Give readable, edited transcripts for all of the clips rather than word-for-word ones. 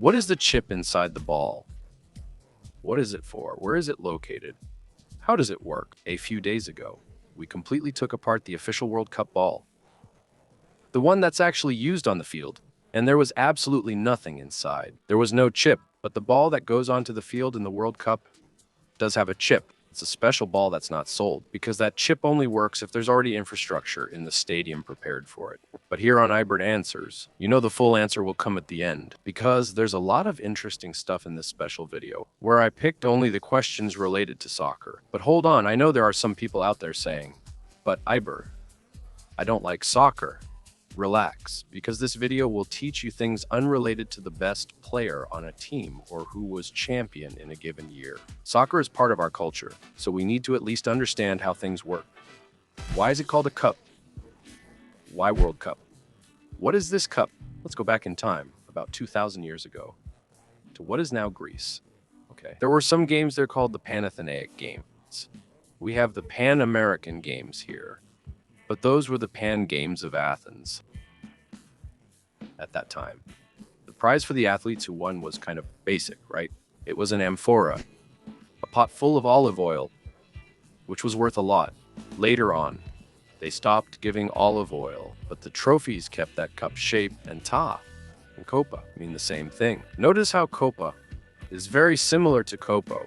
What is the chip inside the ball? What is it for? Where is it located? How does it work? A few days ago, we completely took apart the official World Cup ball, the one that's actually used on the field, and there was absolutely nothing inside. There was no chip, but the ball that goes onto the field in the World Cup does have a chip. It's a special ball that's not sold because that chip only works if there's already infrastructure in the stadium prepared for it. But here on Ibert Answers, you know the full answer will come at the end because there's a lot of interesting stuff in this special video where I picked only the questions related to soccer. But hold on, I know there are some people out there saying, but Ibert, I don't like soccer. Relax, because this video will teach you things unrelated to the best player on a team or who was champion in a given year. Soccer is part of our culture, so we need to at least understand how things work. Why is it called a cup? Why World Cup? What is this cup? Let's go back in time, about 2,000 years ago, to what is now Greece. Okay. There were some games there called the Panathenaic Games. We have the Pan-American Games here. But those were the Pan Games of Athens at that time. The prize for the athletes who won was kind of basic, right? It was an amphora, a pot full of olive oil, which was worth a lot. Later on, they stopped giving olive oil, but the trophies kept that cup shape, and ta and copa mean the same thing. Notice how copa is very similar to copo.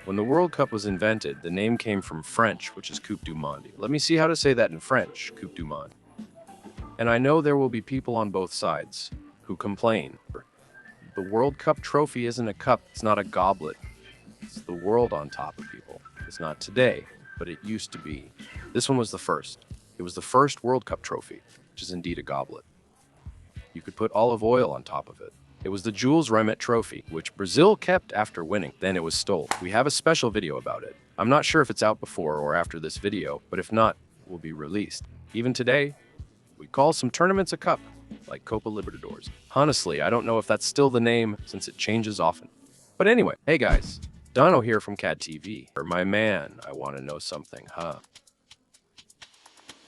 When the World Cup was invented, the name came from French, which is Coupe du Monde. Let me see how to say that in French, Coupe du Monde. And I know there will be people on both sides who complain. The World Cup trophy isn't a cup, it's not a goblet. It's the world on top of people. It's not today, but it used to be. This one was the first. It was the first World Cup trophy, which is indeed a goblet. You could put olive oil on top of it. It was the Jules Rimet Trophy, which Brazil kept after winning. Then it was stolen. We have a special video about it. I'm not sure if it's out before or after this video, but if not, it will be released. Even today, we call some tournaments a cup, like Copa Libertadores. Honestly, I don't know if that's still the name since it changes often. But anyway, hey guys, Dono here from CAD TV. Or my man, I want to know something, huh?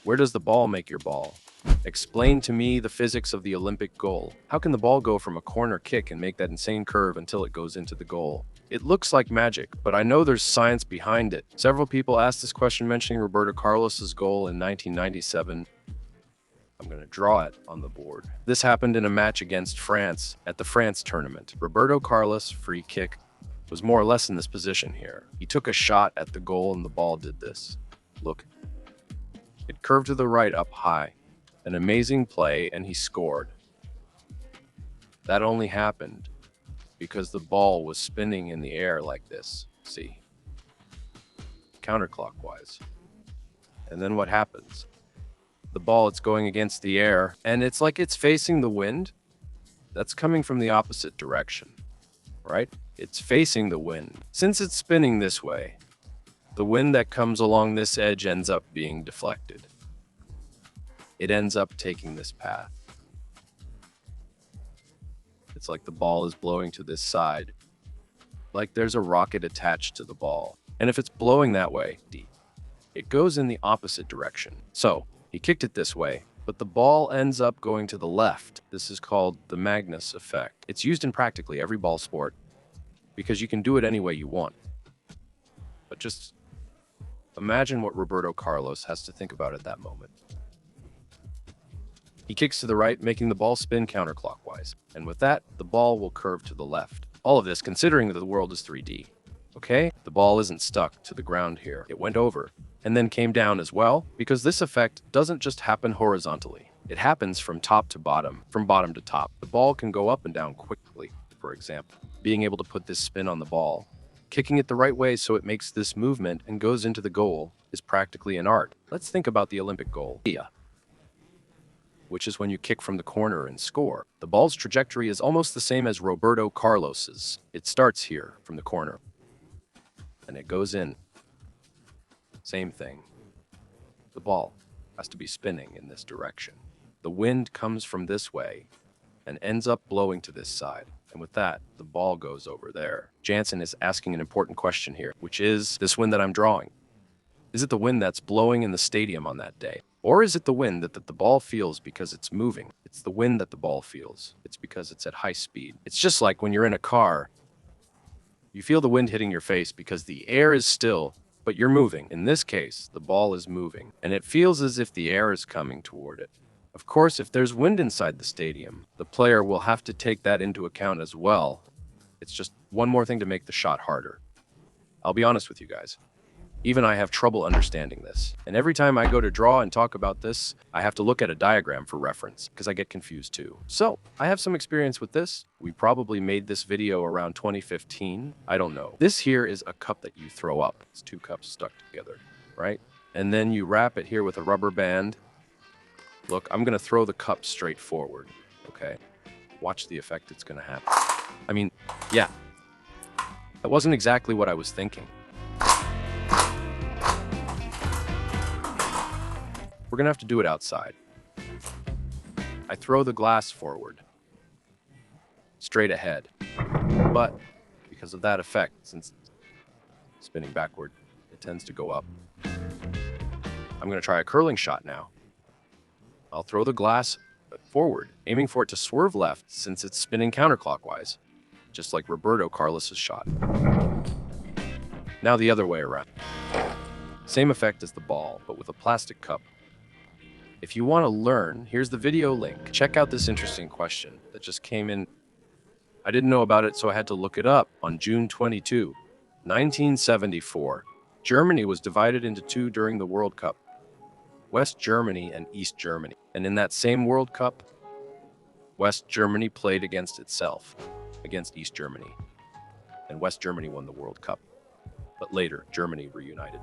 Where does the ball make your ball? Explain to me the physics of the Olympic goal. How can the ball go from a corner kick and make that insane curve until it goes into the goal? It looks like magic, but I know there's science behind it. Several people asked this question mentioning Roberto Carlos's goal in 1997. I'm going to draw it on the board. This happened in a match against France at the France tournament. Roberto Carlos, free kick, was more or less in this position here. He took a shot at the goal and the ball did this. Look. It curved to the right up high. An amazing play, and he scored. That only happened because the ball was spinning in the air like this. See? Counterclockwise. And then what happens? The ball, it's going against the air, and it's like it's facing the wind. That's coming from the opposite direction, right? It's facing the wind. Since it's spinning this way, the wind that comes along this edge ends up being deflected. It ends up taking this path. It's like the ball is blowing to this side, like there's a rocket attached to the ball. And if it's blowing that way, it goes in the opposite direction. So he kicked it this way, but the ball ends up going to the left. This is called the Magnus effect. It's used in practically every ball sport because you can do it any way you want. But just imagine what Roberto Carlos has to think about at that moment. He kicks to the right, making the ball spin counterclockwise. And with that, the ball will curve to the left. All of this considering that the world is 3D. Okay? The ball isn't stuck to the ground here. It went over and then came down as well, because this effect doesn't just happen horizontally. It happens from top to bottom, from bottom to top. The ball can go up and down quickly, for example. Being able to put this spin on the ball, kicking it the right way so it makes this movement and goes into the goal is practically an art. Let's think about the Olympic goal. Which is when you kick from the corner and score. The ball's trajectory is almost the same as Roberto Carlos's. It starts here from the corner and it goes in. Same thing. The ball has to be spinning in this direction. The wind comes from this way and ends up blowing to this side. And with that, the ball goes over there. Jansen is asking an important question here, which is this wind that I'm drawing. Is it the wind that's blowing in the stadium on that day? Or is it the wind that the ball feels because it's moving? It's the wind that the ball feels. It's because it's at high speed. It's just like when you're in a car, you feel the wind hitting your face because the air is still, but you're moving. In this case, the ball is moving, and it feels as if the air is coming toward it. Of course, if there's wind inside the stadium, the player will have to take that into account as well. It's just one more thing to make the shot harder. I'll be honest with you guys. Even I have trouble understanding this. And every time I go to draw and talk about this, I have to look at a diagram for reference because I get confused too. So, I have some experience with this. We probably made this video around 2015. I don't know. This here is a cup that you throw up. It's two cups stuck together, right? And then you wrap it here with a rubber band. Look, I'm gonna throw the cup straight forward, okay? Watch the effect it's gonna have. I mean, yeah. That wasn't exactly what I was thinking. We're gonna have to do it outside. I throw the glass forward, straight ahead. But because of that effect, since spinning backward, it tends to go up. I'm gonna try a curling shot now. I'll throw the glass forward, aiming for it to swerve left since it's spinning counterclockwise, just like Roberto Carlos's shot. Now the other way around. Same effect as the ball, but with a plastic cup. If you want to learn, here's the video link. Check out this interesting question that just came in. I didn't know about it, so I had to look it up. On June 22, 1974, Germany was divided into two during the World Cup. West Germany and East Germany. And in that same World Cup, West Germany played against itself, against East Germany. And West Germany won the World Cup. But later, Germany reunited.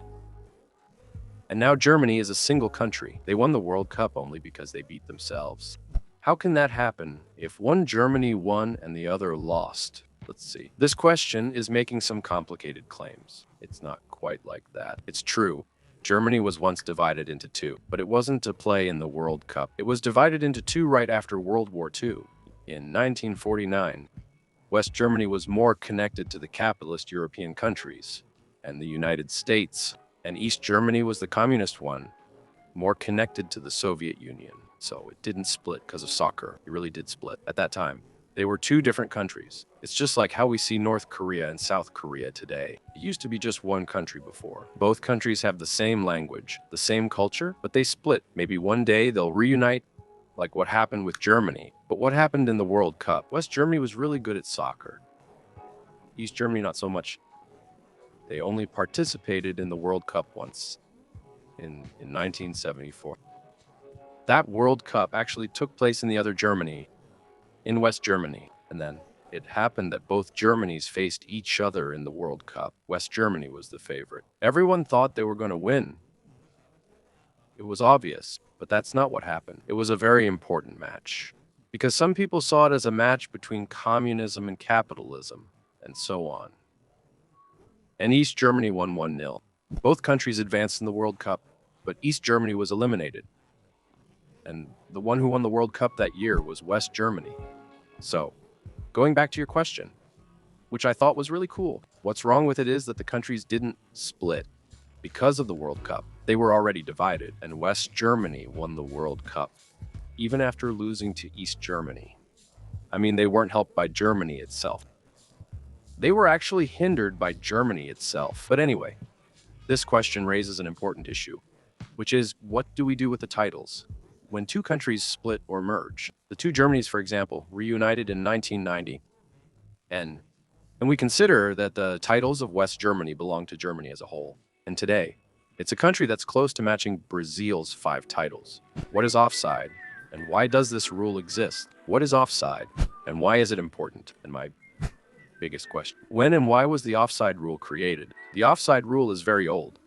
And now Germany is a single country. They won the World Cup only because they beat themselves. How can that happen if one Germany won and the other lost? Let's see. This question is making some complicated claims. It's not quite like that. It's true. Germany was once divided into two, but it wasn't to play in the World Cup. It was divided into two right after World War II. In 1949, West Germany was more connected to the capitalist European countries and the United States, and East Germany was the communist one, more connected to the Soviet Union. So it didn't split because of soccer. It really did split at that time. They were two different countries. It's just like how we see North Korea and South Korea today. It used to be just one country before. Both countries have the same language, the same culture, but they split. Maybe one day they'll reunite, like what happened with Germany. But what happened in the World Cup? West Germany was really good at soccer. East Germany, not so much. They only participated in the World Cup once, in 1974. That World Cup actually took place in the other Germany, in West Germany, and then it happened that both Germanys faced each other in the World Cup. West Germany was the favorite. Everyone thought they were going to win. It was obvious, but that's not what happened. It was a very important match, because some people saw it as a match between communism and capitalism, and so on. And East Germany won 1-0. Both countries advanced in the World Cup, but East Germany was eliminated. And the one who won the World Cup that year was West Germany. So, going back to your question, which I thought was really cool, what's wrong with it is that the countries didn't split. Because of the World Cup, they were already divided, and West Germany won the World Cup, even after losing to East Germany. I mean, they weren't helped by Germany itself. They were actually hindered by Germany itself. But anyway, this question raises an important issue, which is, what do we do with the titles? When two countries split or merge, the two Germanys, for example, reunited in 1990, and we consider that the titles of West Germany belong to Germany as a whole. And today, it's a country that's close to matching Brazil's 5 titles. What is offside? And why does this rule exist? What is offside? And why is it important? And my biggest question. When and why was the offside rule created? The offside rule is very old.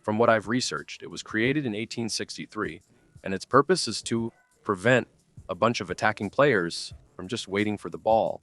From what I've researched, it was created in 1863, and its purpose is to prevent a bunch of attacking players from just waiting for the ball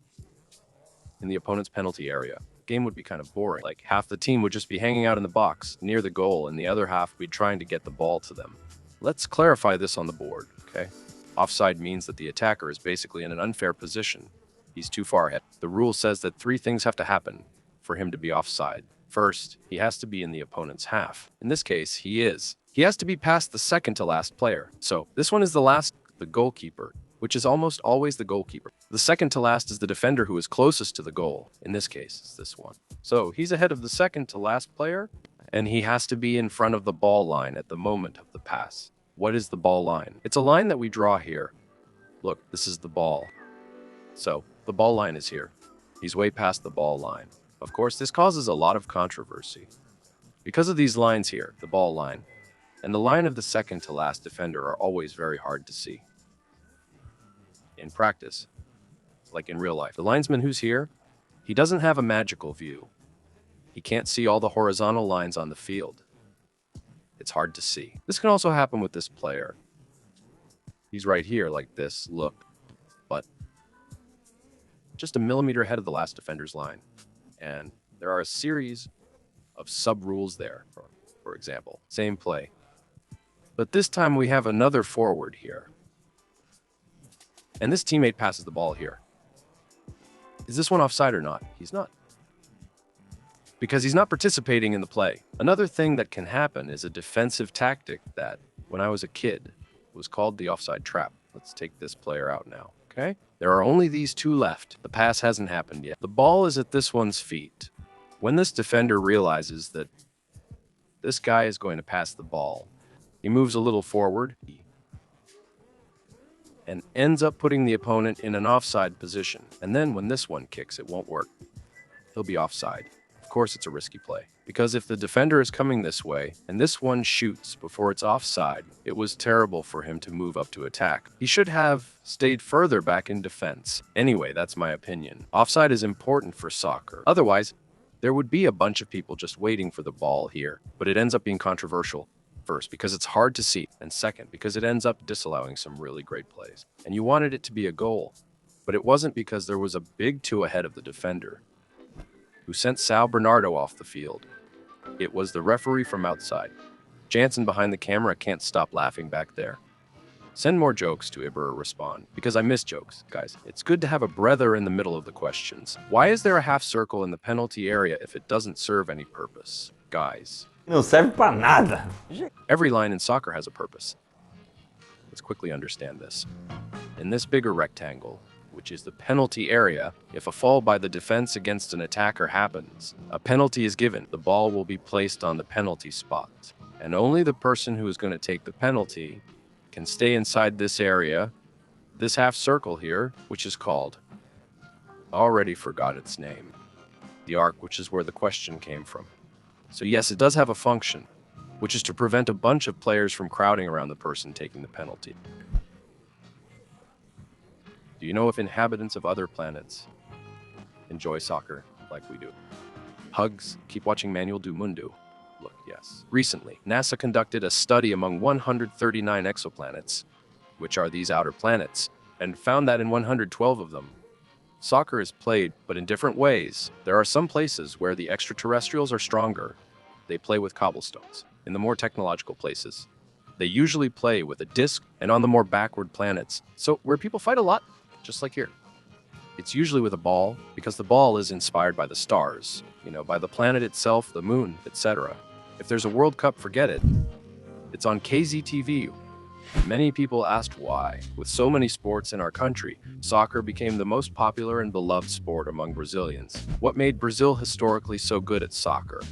in the opponent's penalty area. The game would be kind of boring. Like, half the team would just be hanging out in the box near the goal, and the other half would be trying to get the ball to them. Let's clarify this on the board, okay? Offside means that the attacker is basically in an unfair position. He's too far ahead. The rule says that 3 things have to happen for him to be offside. First, he has to be in the opponent's half. In this case, he is. He has to be past the second to last player. So this one is the goalkeeper, which is almost always the goalkeeper. The second to last is the defender who is closest to the goal. In this case, it's this one. So he's ahead of the second to last player, and he has to be in front of the ball line at the moment of the pass. What is the ball line? It's a line that we draw here. Look, this is the ball. So the ball line is here. He's way past the ball line. Of course, this causes a lot of controversy. Because of these lines here, the ball line, and the line of the second to last defender are always very hard to see. In practice, like in real life, the linesman who's here, he doesn't have a magical view. He can't see all the horizontal lines on the field. It's hard to see. This can also happen with this player. He's right here like this, look, but just a millimeter ahead of the last defender's line. And there are a series of sub-rules there, for example. Same play. But this time we have another forward here. And this teammate passes the ball here. Is this one offside or not? He's not. Because he's not participating in the play. Another thing that can happen is a defensive tactic that, when I was a kid, was called the offside trap. Let's take this player out now, okay? There are only these two left. The pass hasn't happened yet. The ball is at this one's feet. When this defender realizes that this guy is going to pass the ball, he moves a little forward and ends up putting the opponent in an offside position. And then when this one kicks, it won't work. He'll be offside. Of course, it's a risky play, because if the defender is coming this way and this one shoots before it's offside, it was terrible for him to move up to attack. He should have stayed further back in defense. Anyway, that's my opinion. Offside is important for soccer. Otherwise, there would be a bunch of people just waiting for the ball here, but it ends up being controversial. First, because it's hard to see, and second, because it ends up disallowing some really great plays. And you wanted it to be a goal, but it wasn't because there was a big two ahead of the defender who sent Sal Bernardo off the field. It was the referee from outside. Jansen behind the camera can't stop laughing back there. Send more jokes to Ibra respond, because I miss jokes, guys. It's good to have a breather in the middle of the questions. Why is there a half circle in the penalty area if it doesn't serve any purpose? Guys. Não serve pra nada. Every line in soccer has a purpose. Let's quickly understand this. In this bigger rectangle, which is the penalty area, if a fall by the defense against an attacker happens, a penalty is given. The ball will be placed on the penalty spot, and only the person who is going to take the penalty can stay inside this area, this half circle here, which is called, already forgot its name, the arc, which is where the question came from. So yes, it does have a function, which is to prevent a bunch of players from crowding around the person taking the penalty. Do you know if inhabitants of other planets enjoy soccer like we do? Hugs, keep watching Manual do Mundo. Look, yes. Recently, NASA conducted a study among 139 exoplanets, which are these outer planets, and found that in 112 of them, soccer is played, but in different ways. There are some places where the extraterrestrials are stronger. They play with cobblestones. In the more technological places, they usually play with a disc, and on the more backward planets, so where people fight a lot, just like here, it's usually with a ball, because the ball is inspired by the stars, by the planet itself, the moon, etc. If there's a World Cup, forget it. It's on KZTV. Many people asked why. With so many sports in our country, soccer became the most popular and beloved sport among Brazilians. What made Brazil historically so good at soccer,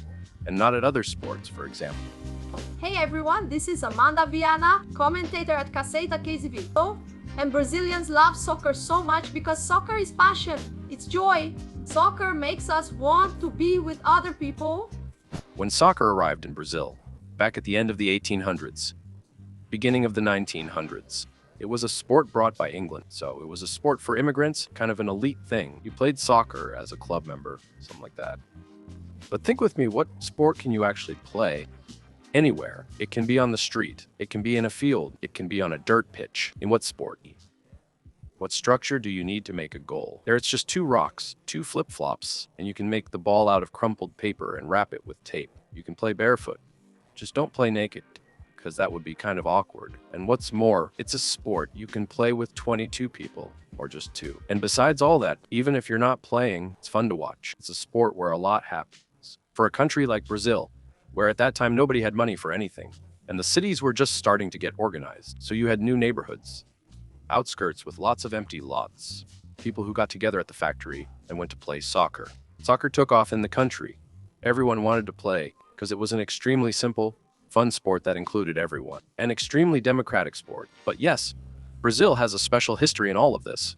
and not at other sports, for example? Hey everyone, this is Amanda Viana, commentator at Caceta KZV. And Brazilians love soccer so much because soccer is passion, it's joy. Soccer makes us want to be with other people. When soccer arrived in Brazil, back at the end of the 1800s, beginning of the 1900s, it was a sport brought by England. So it was a sport for immigrants, kind of an elite thing. You played soccer as a club member, something like that. But think with me, what sport can you actually play? Anywhere. It can be on the street. It can be in a field. It can be on a dirt pitch. In what sport? What structure do you need to make a goal? There it's just two rocks, two flip-flops, and you can make the ball out of crumpled paper and wrap it with tape. You can play barefoot. Just don't play naked, because that would be kind of awkward. And what's more, it's a sport you can play with 22 people, or just two. And besides all that, even if you're not playing, it's fun to watch. It's a sport where a lot happens. For a country like Brazil, where at that time nobody had money for anything, And the cities were just starting to get organized, so you had new neighborhoods, outskirts with lots of empty lots, people who got together at the factory and went to play soccer. Soccer took off in the country. Everyone wanted to play because it was an extremely simple, fun sport that included everyone. An extremely democratic sport. But yes, Brazil has a special history in all of this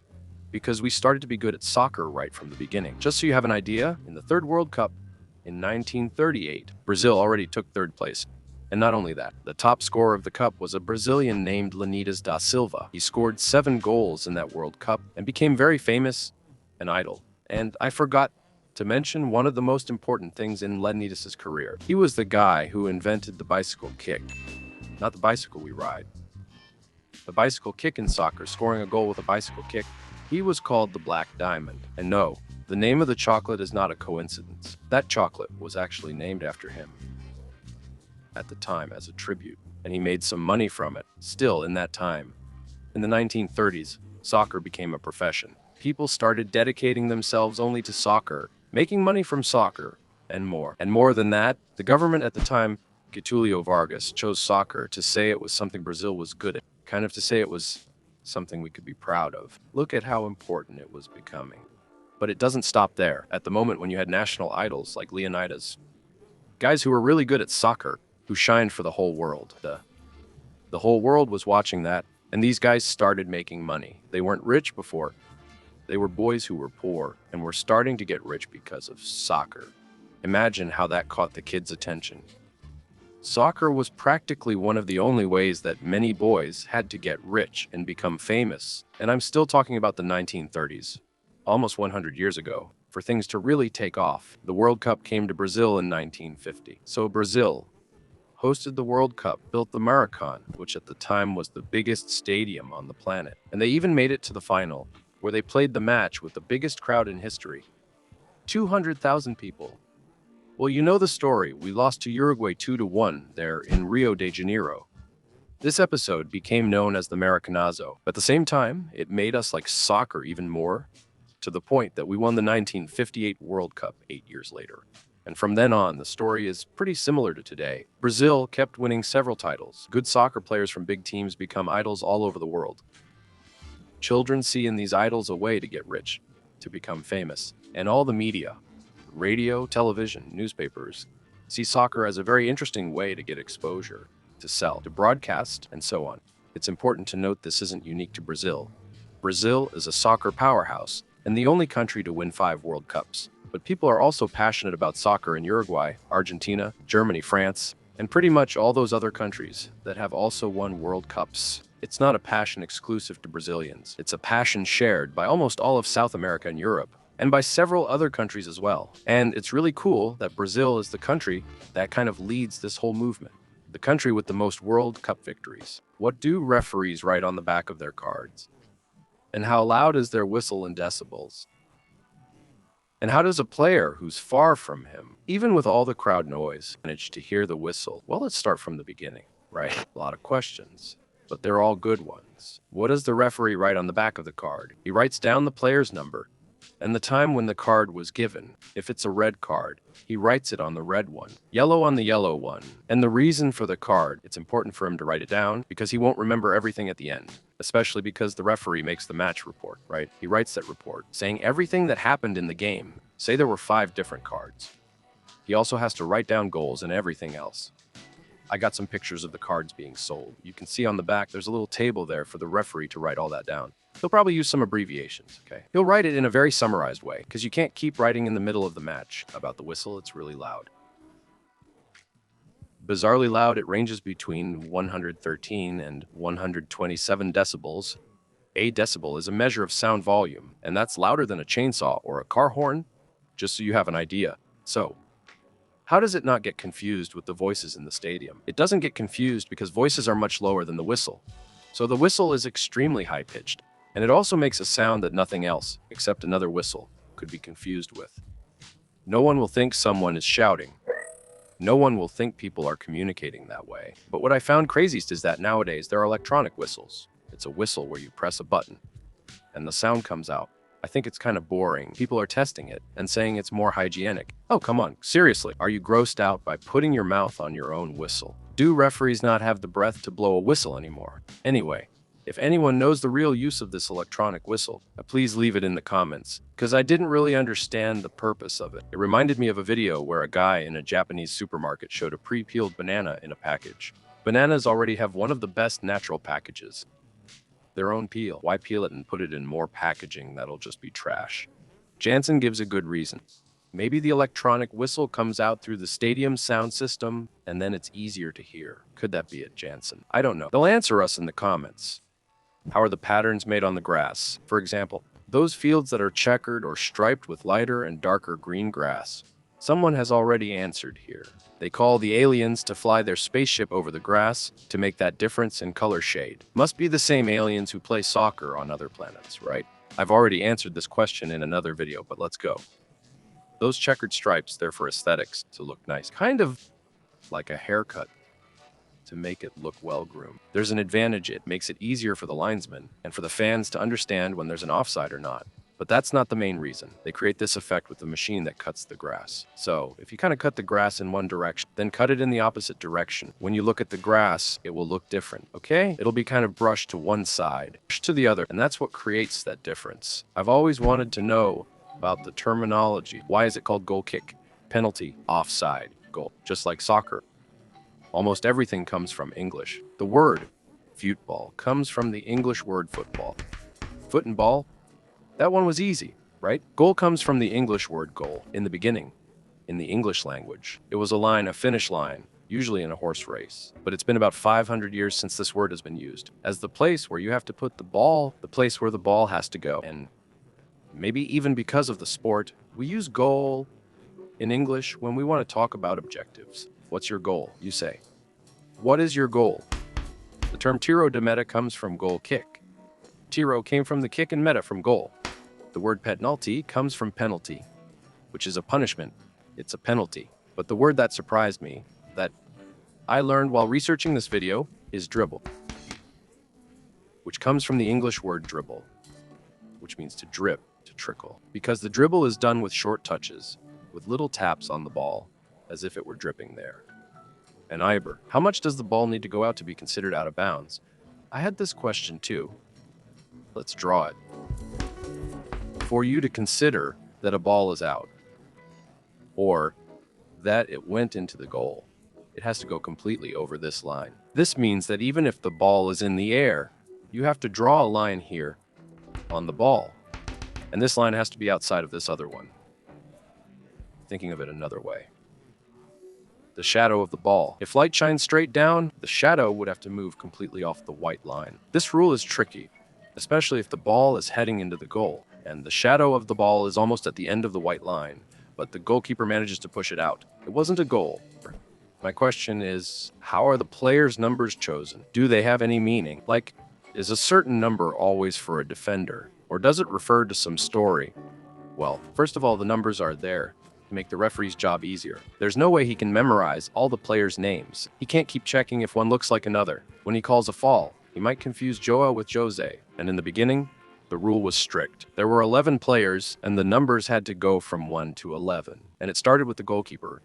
because we started to be good at soccer right from the beginning. Just so you have an idea, in the third World Cup in 1938, Brazil already took third place. And not only that, the top scorer of the cup was a Brazilian named Leonidas da Silva. He scored 7 goals in that World Cup and became very famous and idol. And I forgot to mention one of the most important things in Leonidas' career. He was the guy who invented the bicycle kick. Not the bicycle we ride. The bicycle kick in soccer, scoring a goal with a bicycle kick. He was called the Black Diamond. And no, the name of the chocolate is not a coincidence. That chocolate was actually named after him at the time as a tribute, and he made some money from it. Still, in that time, in the 1930s, soccer became a profession. People started dedicating themselves only to soccer, making money from soccer, and more. And more than that, the government at the time, Getulio Vargas, chose soccer to say it was something Brazil was good at, kind of to say it was something we could be proud of. Look at how important it was becoming. But it doesn't stop there. At the moment when you had national idols like Leonidas, guys who were really good at soccer, who shined for the whole world. The whole world was watching that, and these guys started making money. They weren't rich before. They were boys who were poor and were starting to get rich because of soccer. Imagine how that caught the kids' attention. Soccer was practically one of the only ways that many boys had to get rich and become famous. And I'm still talking about the 1930s, almost 100 years ago. For things to really take off, the World Cup came to Brazil in 1950. So Brazil hosted the World Cup, built the Maracanã, which at the time was the biggest stadium on the planet. And they even made it to the final, where they played the match with the biggest crowd in history. 200,000 people. Well, you know the story. We lost to Uruguay 2-1 there in Rio de Janeiro. This episode became known as the Maracanazo. At the same time, it made us like soccer even more, to the point that we won the 1958 World Cup 8 years later. And from then on, the story is pretty similar to today. Brazil kept winning several titles. Good soccer players from big teams become idols all over the world. Children see in these idols a way to get rich, to become famous. And all the media, radio, television, newspapers, see soccer as a very interesting way to get exposure, to sell, to broadcast, and so on. It's important to note this isn't unique to Brazil. Brazil is a soccer powerhouse and the only country to win 5 World Cups. But people are also passionate about soccer in Uruguay, Argentina, Germany, France, and pretty much all those other countries that have also won World Cups. It's not a passion exclusive to Brazilians. It's a passion shared by almost all of South America and Europe, and by several other countries as well. And it's really cool that Brazil is the country that kind of leads this whole movement. The country with the most World Cup victories. What do referees write on the back of their cards? And how loud is their whistle in decibels? And how does a player who's far from him, even with all the crowd noise, manage to hear the whistle? Well, let's start from the beginning, right? A lot of questions, but they're all good ones. What does the referee write on the back of the card? He writes down the player's number and the time when the card was given. If it's a red card, he writes it on the red one, yellow on the yellow one. And the reason for the card, it's important for him to write it down because he won't remember everything at the end, especially because the referee makes the match report, right? He writes that report saying everything that happened in the game. Say there were 5 different cards. He also has to write down goals and everything else. I got some pictures of the cards being sold. You can see on the back, there's a little table there for the referee to write all that down. He'll probably use some abbreviations, okay? He'll write it in a very summarized way, because you can't keep writing in the middle of the match about the whistle. It's really loud. Bizarrely loud, it ranges between 113 and 127 decibels. A decibel is a measure of sound volume, and that's louder than a chainsaw or a car horn, just so you have an idea. So, how does it not get confused with the voices in the stadium? It doesn't get confused because voices are much lower than the whistle. So the whistle is extremely high-pitched, and it also makes a sound that nothing else, except another whistle, could be confused with. No one will think someone is shouting. No one will think people are communicating that way. But what I found craziest is that nowadays there are electronic whistles. It's a whistle where you press a button, and the sound comes out. I think it's kind of boring. People are testing it and saying it's more hygienic. Oh, come on, seriously. Are you grossed out by putting your mouth on your own whistle? Do referees not have the breath to blow a whistle anymore? Anyway, if anyone knows the real use of this electronic whistle, please leave it in the comments, because I didn't really understand the purpose of it. It reminded me of a video where a guy in a Japanese supermarket showed a pre-peeled banana in a package. Bananas already have one of the best natural packages, their own peel. Why peel it and put it in more packaging that'll just be trash? Jansen gives a good reason. Maybe the electronic whistle comes out through the stadium's sound system, and then it's easier to hear. Could that be it, Jansen? I don't know. They'll answer us in the comments. How are the patterns made on the grass? For example, those fields that are checkered or striped with lighter and darker green grass. Someone has already answered here. They call the aliens to fly their spaceship over the grass to make that difference in color shade. Must be the same aliens who play soccer on other planets, right? I've already answered this question in another video, but let's go. Those checkered stripes, they're for aesthetics, to look nice. Kind of like a haircut, to make it look well-groomed. There's an advantage. It makes it easier for the linesmen and for the fans to understand when there's an offside or not. But that's not the main reason. They create this effect with the machine that cuts the grass. So if you kind of cut the grass in one direction, then cut it in the opposite direction. When you look at the grass, it will look different, okay? It'll be kind of brushed to one side, brushed to the other, and that's what creates that difference. I've always wanted to know about the terminology. Why is it called goal kick, penalty, offside, goal? Just like soccer. Almost everything comes from English. The word football comes from the English word football. Foot and ball? That one was easy, right? Goal comes from the English word goal. In the beginning, in the English language, it was a finish line, usually in a horse race. But it's been about 500 years since this word has been used as the place where you have to put the ball, the place where the ball has to go. And maybe even because of the sport, we use goal in English when we want to talk about objectives. What's your goal, you say? What is your goal? The term tiro de meta comes from goal kick. Tiro came from the kick and meta from goal. The word penalty comes from penalty, which is a punishment. It's a penalty. But the word that surprised me, that I learned while researching this video, is dribble, which comes from the English word dribble, which means to drip, to trickle. Because the dribble is done with short touches, with little taps on the ball, as if it were dripping there. An Iber. How much does the ball need to go out to be considered out of bounds? I had this question too. Let's draw it. For you to consider that a ball is out, or that it went into the goal, it has to go completely over this line. This means that even if the ball is in the air, you have to draw a line here on the ball, and this line has to be outside of this other one. Thinking of it another way. The shadow of the ball. If light shines straight down, the shadow would have to move completely off the white line. This rule is tricky, especially if the ball is heading into the goal, and the shadow of the ball is almost at the end of the white line, but the goalkeeper manages to push it out. It wasn't a goal. My question is, how are the players' numbers chosen? Do they have any meaning? Like, is a certain number always for a defender? Or does it refer to some story? Well, first of all, the numbers are there to make the referee's job easier. There's no way he can memorize all the players' names. He can't keep checking if one looks like another. When he calls a foul, he might confuse Joao with Jose. And in the beginning, the rule was strict. There were 11 players, and the numbers had to go from 1 to 11. And it started with the goalkeeper.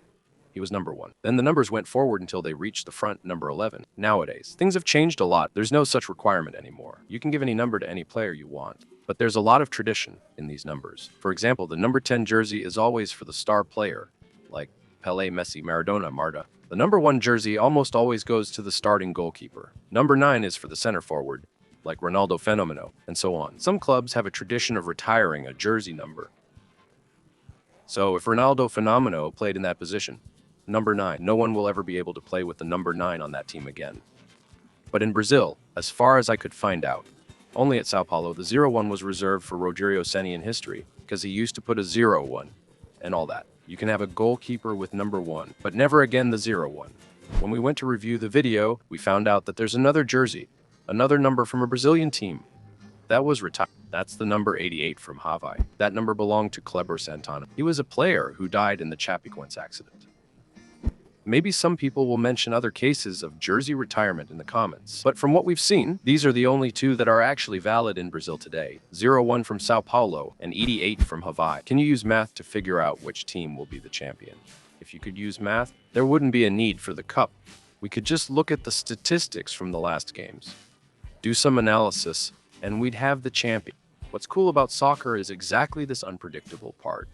He was number 1. Then the numbers went forward until they reached the front number 11. Nowadays, things have changed a lot. There's no such requirement anymore. You can give any number to any player you want. But there's a lot of tradition in these numbers. For example, the number 10 jersey is always for the star player, like Pelé, Messi, Maradona, Marta. The number 1 jersey almost always goes to the starting goalkeeper. Number 9 is for the center forward, like Ronaldo Fenomeno, and so on. Some clubs have a tradition of retiring a jersey number. So if Ronaldo Fenomeno played in that position, number 9, no one will ever be able to play with the number 9 on that team again. But in Brazil, as far as I could find out, only at Sao Paulo, the 0-1 was reserved for Rogério Ceni in history, because he used to put a 0-1 and all that. You can have a goalkeeper with number 1, but never again the 0-1. When we went to review the video, we found out that there's another jersey, another number from a Brazilian team. That was retired. That's the number 88 from Hawaii. That number belonged to Kleber Santana. He was a player who died in the Chapecoense accident. Maybe some people will mention other cases of jersey retirement in the comments. But from what we've seen, these are the only 2 that are actually valid in Brazil today. 0-1 from Sao Paulo and 88 from Hawaii. Can you use math to figure out which team will be the champion? If you could use math, there wouldn't be a need for the cup. We could just look at the statistics from the last games, do some analysis, and we'd have the champion. What's cool about soccer is exactly this unpredictable part.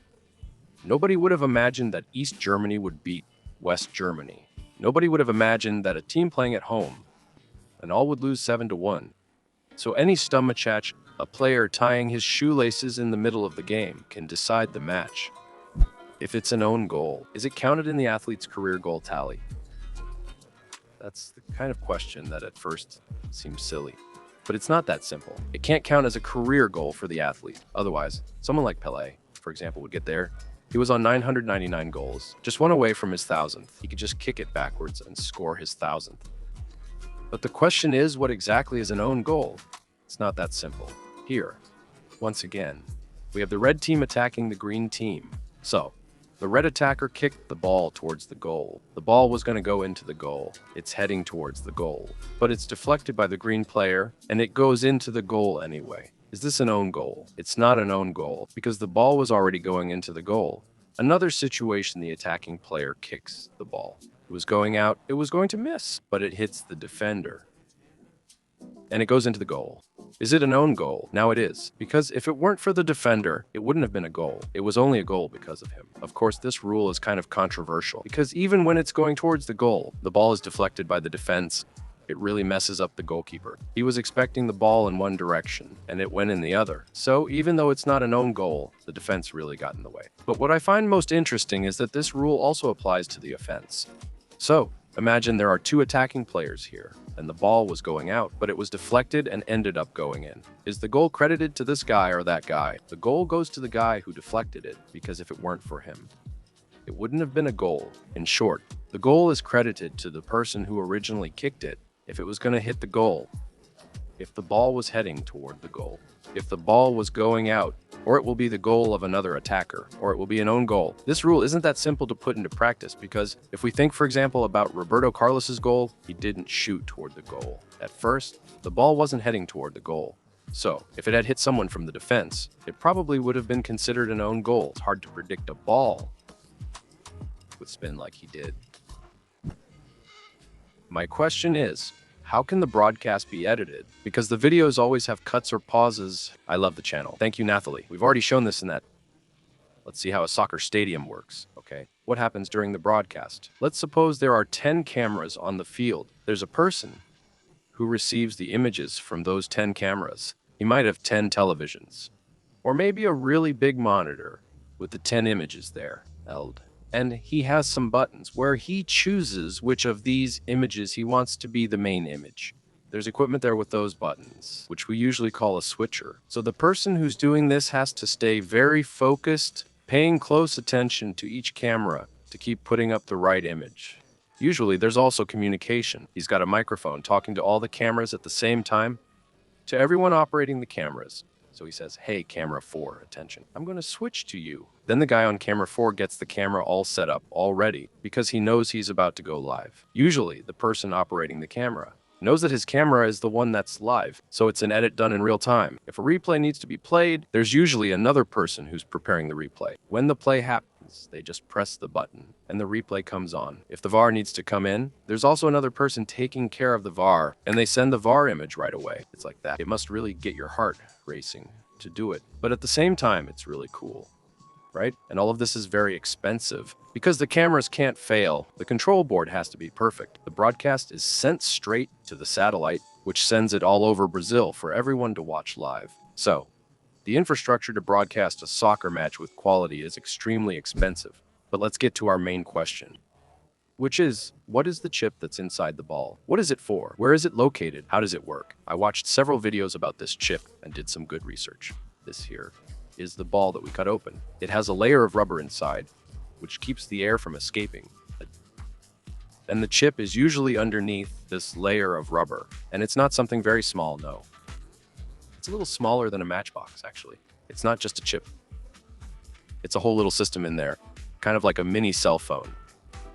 Nobody would have imagined that East Germany would beat West Germany. Nobody would have imagined that a team playing at home and all would lose 7-1. So any stomachach, a player tying his shoelaces in the middle of the game, can decide the match. If it's an own goal, is it counted in the athlete's career goal tally? That's the kind of question that at first seems silly. But it's not that simple. It can't count as a career goal for the athlete. Otherwise, someone like Pelé, for example, would get there. He was on 999 goals, just one away from his 1,000th. He could just kick it backwards and score his 1,000th. But the question is, what exactly is an own goal? It's not that simple. Here, once again, we have the red team attacking the green team. So, the red attacker kicked the ball towards the goal. The ball was going to go into the goal. It's heading towards the goal. But it's deflected by the green player, and it goes into the goal anyway. Is this an own goal? It's not an own goal, because the ball was already going into the goal. Another situation, the attacking player kicks the ball. It was going out, it was going to miss, but it hits the defender. And it goes into the goal. Is it an own goal? Now it is, because if it weren't for the defender, it wouldn't have been a goal. It was only a goal because of him. Of course, this rule is kind of controversial, because even when it's going towards the goal, the ball is deflected by the defense. It really messes up the goalkeeper. He was expecting the ball in one direction, and it went in the other. So even though it's not an own goal, the defense really got in the way. But what I find most interesting is that this rule also applies to the offense. So, imagine there are two attacking players here, and the ball was going out, but it was deflected and ended up going in. Is the goal credited to this guy or that guy? The goal goes to the guy who deflected it, because if it weren't for him, it wouldn't have been a goal. In short, the goal is credited to the person who originally kicked it if it was going to hit the goal, if the ball was heading toward the goal, if the ball was going out, or it will be the goal of another attacker, or it will be an own goal. This rule isn't that simple to put into practice because if we think, for example, about Roberto Carlos's goal, he didn't shoot toward the goal. At first, the ball wasn't heading toward the goal. So, if it had hit someone from the defense, it probably would have been considered an own goal. It's hard to predict a ball with spin like he did. My question is, how can the broadcast be edited? Because the videos always have cuts or pauses. I love the channel. Thank you, Nathalie. We've already shown this in that. Let's see how a soccer stadium works, okay? What happens during the broadcast? Let's suppose there are 10 cameras on the field. There's a person who receives the images from those 10 cameras. He might have 10 televisions, or maybe a really big monitor with the 10 images there held. And he has some buttons where he chooses which of these images he wants to be the main image. There's equipment there with those buttons, which we usually call a switcher. So the person who's doing this has to stay very focused, paying close attention to each camera to keep putting up the right image. Usually there's also communication. He's got a microphone talking to all the cameras at the same time, to everyone operating the cameras. So he says, hey, camera 4, attention. I'm going to switch to you. Then the guy on camera 4 gets the camera all set up, all ready, because he knows he's about to go live. Usually, the person operating the camera knows that his camera is the one that's live, so it's an edit done in real time. If a replay needs to be played, there's usually another person who's preparing the replay. When the play happens, they just press the button, and the replay comes on. If the VAR needs to come in, there's also another person taking care of the VAR, and they send the VAR image right away. It's like that. It must really get your heart racing to do it. But at the same time, it's really cool, right? And all of this is very expensive. Because the cameras can't fail, the control board has to be perfect. The broadcast is sent straight to the satellite, which sends it all over Brazil for everyone to watch live. So, the infrastructure to broadcast a soccer match with quality is extremely expensive. But let's get to our main question, which is, what is the chip that's inside the ball? What is it for? Where is it located? How does it work? I watched several videos about this chip and did some good research. This here is the ball that we cut open. It has a layer of rubber inside, which keeps the air from escaping. And the chip is usually underneath this layer of rubber. And it's not something very small, no. It's a little smaller than a matchbox, actually. It's not just a chip. It's a whole little system in there, kind of like a mini cell phone.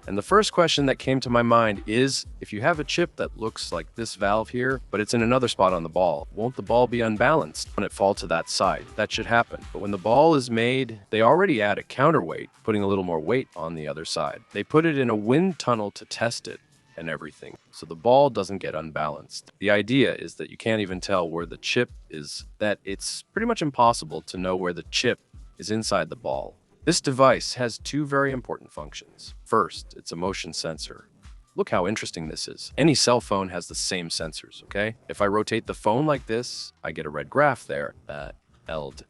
And the first question that came to my mind is, if you have a chip that looks like this valve here, but it's in another spot on the ball, won't the ball be unbalanced when it falls to that side? That should happen. But when the ball is made, they already add a counterweight, putting a little more weight on the other side. They put it in a wind tunnel to test it. and everything, so the ball doesn't get unbalanced. The idea is that you can't even tell where the chip is, that it's pretty much impossible to know where the chip is inside the ball. This device has two very important functions. First, it's a motion sensor. Look how interesting this is. Any cell phone has the same sensors, okay? If I rotate the phone like this, I get a red graph there, ELD,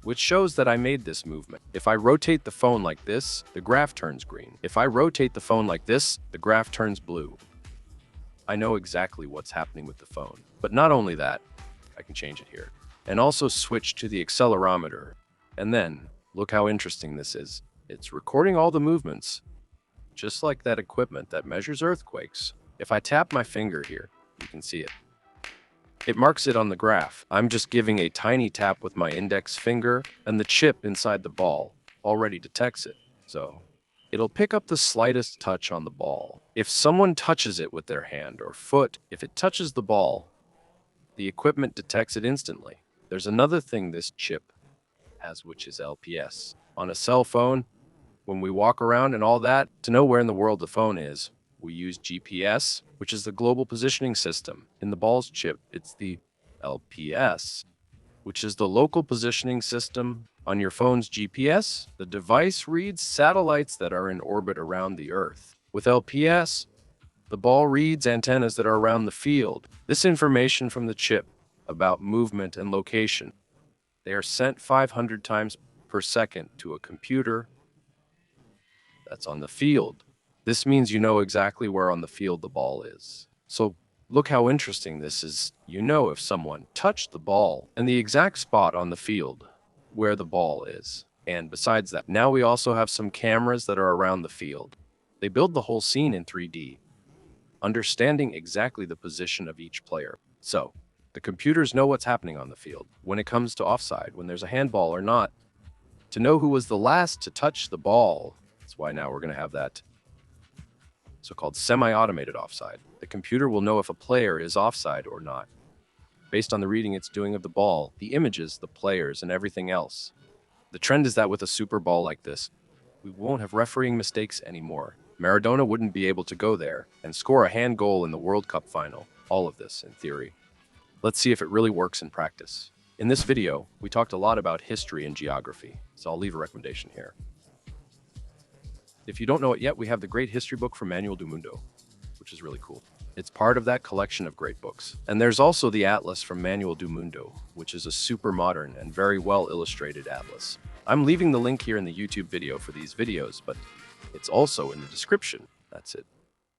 which shows that I made this movement. If I rotate the phone like this, the graph turns green. If I rotate the phone like this, the graph turns blue. I know exactly what's happening with the phone. But not only that, I can change it here. And also switch to the accelerometer. And then, look how interesting this is. It's recording all the movements, just like that equipment that measures earthquakes. If I tap my finger here, you can see it. It marks it on the graph. I'm just giving a tiny tap with my index finger, and the chip inside the ball already detects it. So it'll pick up the slightest touch on the ball. If someone touches it with their hand or foot, if it touches the ball, the equipment detects it instantly. There's another thing this chip has, which is LPS. On a cell phone, when we walk around and all that, to know where in the world the phone is, we use GPS, which is the Global Positioning System. In the ball's chip, it's the LPS, which is the Local Positioning System. On your phone's GPS, the device reads satellites that are in orbit around the Earth. With LPS, the ball reads antennas that are around the field. This information from the chip about movement and location, they are sent 500 times per second to a computer that's on the field. This means you know exactly where on the field the ball is. So look how interesting this is. You know if someone touched the ball and the exact spot on the field where the ball is. And besides that, now we also have some cameras that are around the field. They build the whole scene in 3D, understanding exactly the position of each player. So the computers know what's happening on the field when it comes to offside, when there's a handball or not, to know who was the last to touch the ball. That's why now we're going to have that so-called semi-automated offside. The computer will know if a player is offside or not, based on the reading it's doing of the ball, the images, the players, and everything else. The trend is that with a Super Bowl like this, we won't have refereeing mistakes anymore. Maradona wouldn't be able to go there and score a hand goal in the World Cup final. All of this in theory. Let's see if it really works in practice. In this video, we talked a lot about history and geography, so I'll leave a recommendation here. If you don't know it yet, we have the Great History book from Manuel do Mundo, which is really cool. It's part of that collection of great books. And there's also the Atlas from Manuel do Mundo, which is a super modern and very well illustrated atlas. I'm leaving the link here in the YouTube video for these videos, but it's also in the description. That's it.